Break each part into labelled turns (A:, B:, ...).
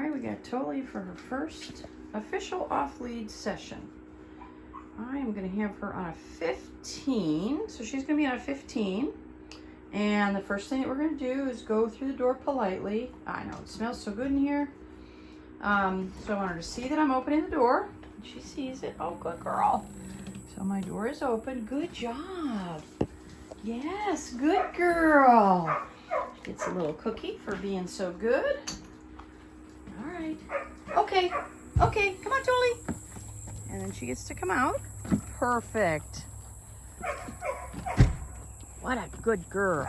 A: right, we got Toli for her first official off-lead session. I am going to have her on a 15, so she's going to be on a 15. And the first thing that we're going to do is go through the door politely. I know, it smells so good in here. So I want her to see that I'm opening the door. She sees it. Oh, good girl. So my door is open. Good job. Yes, good girl. She gets a little cookie for being so good. All right. Okay. Okay, come on, Toli. And then she gets to come out. Perfect. What a good girl.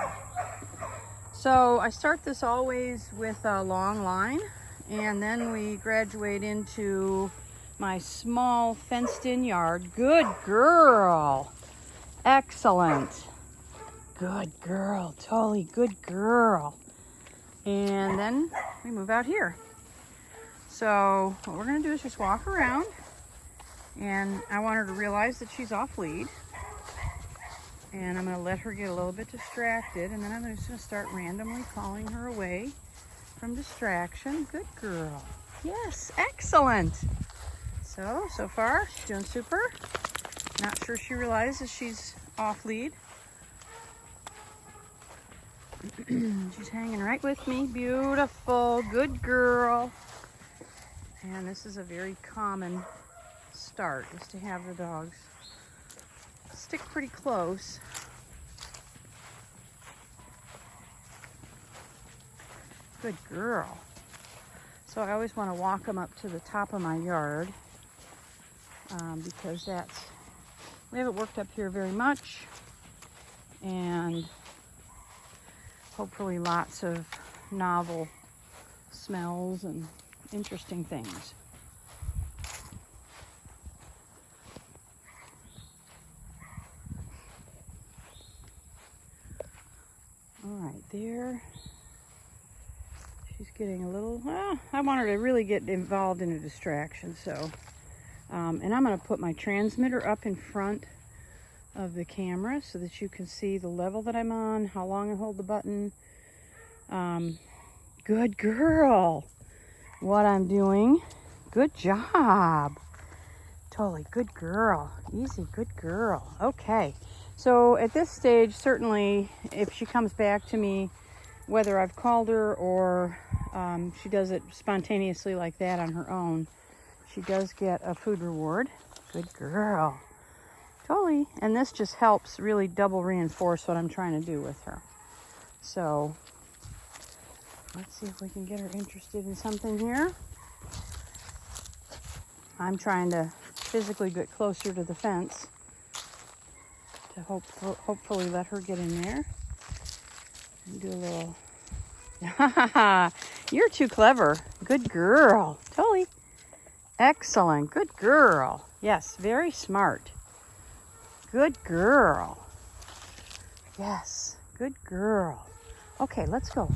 A: So I start this always with a long line, and then we graduate into my small fenced-in yard. Good girl. Excellent. Good girl, Toli. Good girl. And then we move out here. So what we're going to do is just walk around, and I want her to realize that she's off lead. And I'm going to let her get a little bit distracted, and then I'm just going to start randomly calling her away from distraction. Good girl. Yes, excellent. So far, she's doing super. Not sure she realizes she's off lead. She's hanging right with me. Beautiful. Good girl. And this is a very common start, is to have the dogs stick pretty close. Good girl. So I always want to walk them up to the top of my yard because we haven't worked up here very much, and hopefully lots of novel smells and interesting things. All right, there. She's getting a little, well, I want her to really get involved in a distraction, so. And I'm going to put my transmitter up in front of the camera so that you can see the level that I'm on, how long I hold the button. Good girl. What I'm doing. Good job. Totally good girl. Easy, good girl. Okay. So at this stage, certainly if she comes back to me, whether I've called her or she does it spontaneously like that on her own, she does get a food reward. Good girl. Totally. And this just helps really double reinforce what I'm trying to do with her. So let's see if we can get her interested in something here. I'm trying to physically get closer to the fence to hopefully let her get in there and do a little. You're too clever. Good girl. Totally. Excellent. Good girl. Yes, very smart. Good girl. Yes, good girl. Okay, let's go.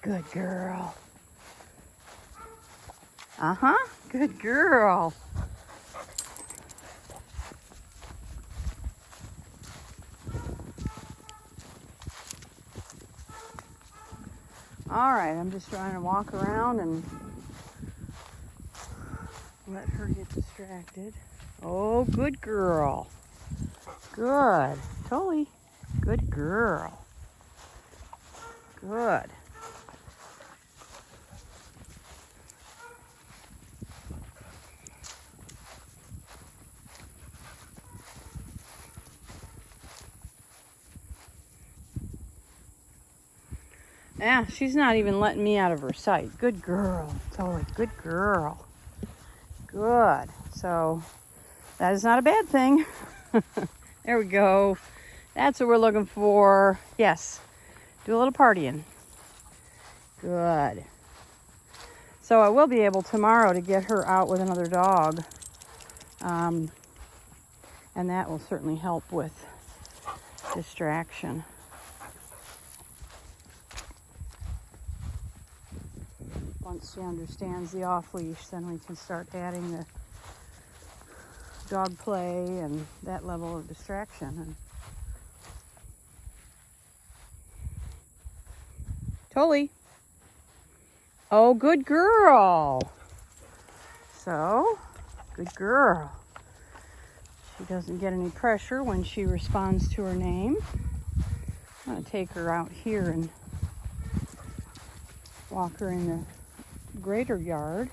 A: Good girl. Uh-huh. Good girl. All right, I'm just trying to walk around and let her get distracted. Oh, good girl. Good. Totally. Good girl. Good. Yeah, she's not even letting me out of her sight. Good girl. Totally. Good girl. Good. So that is not a bad thing. There we go. That's what we're looking for. Yes. Do a little partying. Good. So I will be able tomorrow to get her out with another dog. And that will certainly help with distraction. Once she understands the off-leash, then we can start adding the dog play and that level of distraction. And Toli. Oh, good girl. So, good girl. She doesn't get any pressure when she responds to her name. I'm going to take her out here and walk her in the greater yard.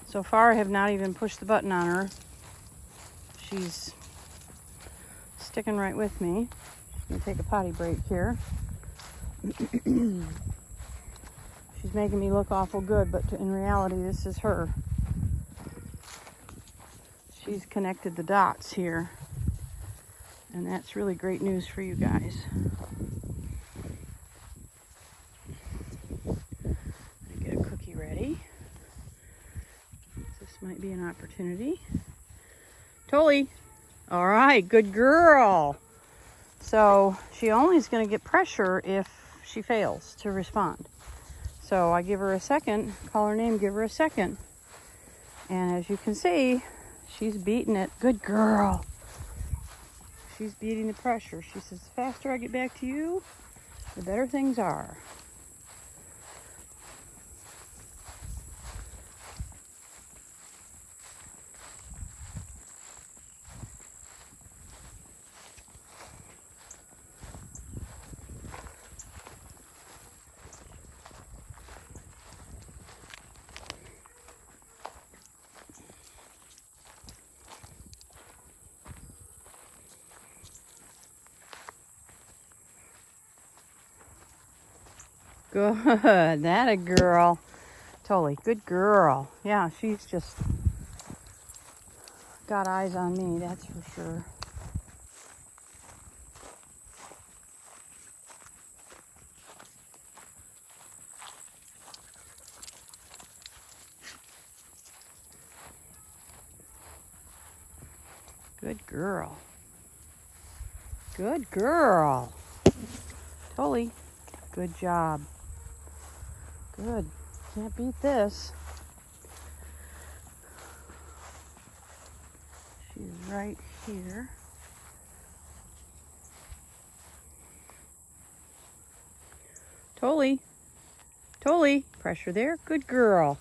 A: So far, I have not even pushed the button on her. She's sticking right with me. I'm gonna take a potty break here. She's making me look awful good, but in reality, this is her. She's connected the dots here, and that's really great news for you guys. Get a cookie ready. This might be an opportunity. Toli. All right, good girl. So she only is going to get pressure if she fails to respond. So I give her a second, call her name, give her a second. And as you can see, she's beating it. Good girl. She's beating the pressure. She says, the faster I get back to you, the better things are. Good, that a girl. Toli, good girl. Yeah, she's just got eyes on me, that's for sure. Good girl. Good girl. Toli, good job. Good. Can't beat this. She's right here. Toli. Toli. Pressure there. Good girl.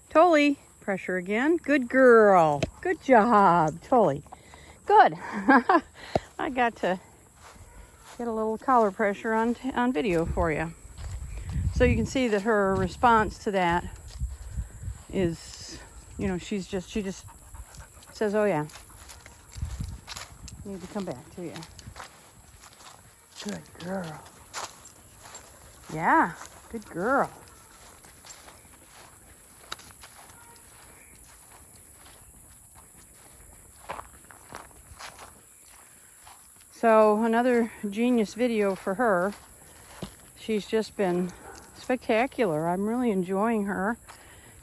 A: Toli. Pressure again. Good girl. Good job. Toli. Good. I got to get a little collar pressure on video for you. So you can see that her response to that is, you know, she just says, oh yeah, need to come back to you. Good girl. Yeah, good girl. So another genius video for her. She's just been spectacular. I'm really enjoying her.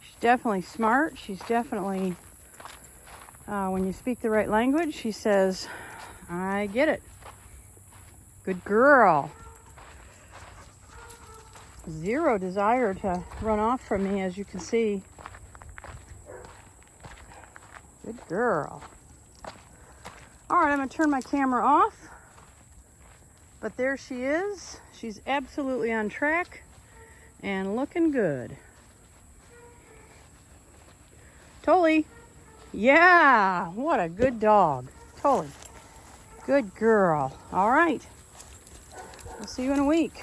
A: She's definitely smart. She's definitely, when you speak the right language, she says, I get it. Good girl. Zero desire to run off from me, as you can see. Good girl. All right, I'm going to turn my camera off. But there she is. She's absolutely on track and looking good. Toli. Yeah, what a good dog. Toli. Good girl. All right. I'll see you in a week.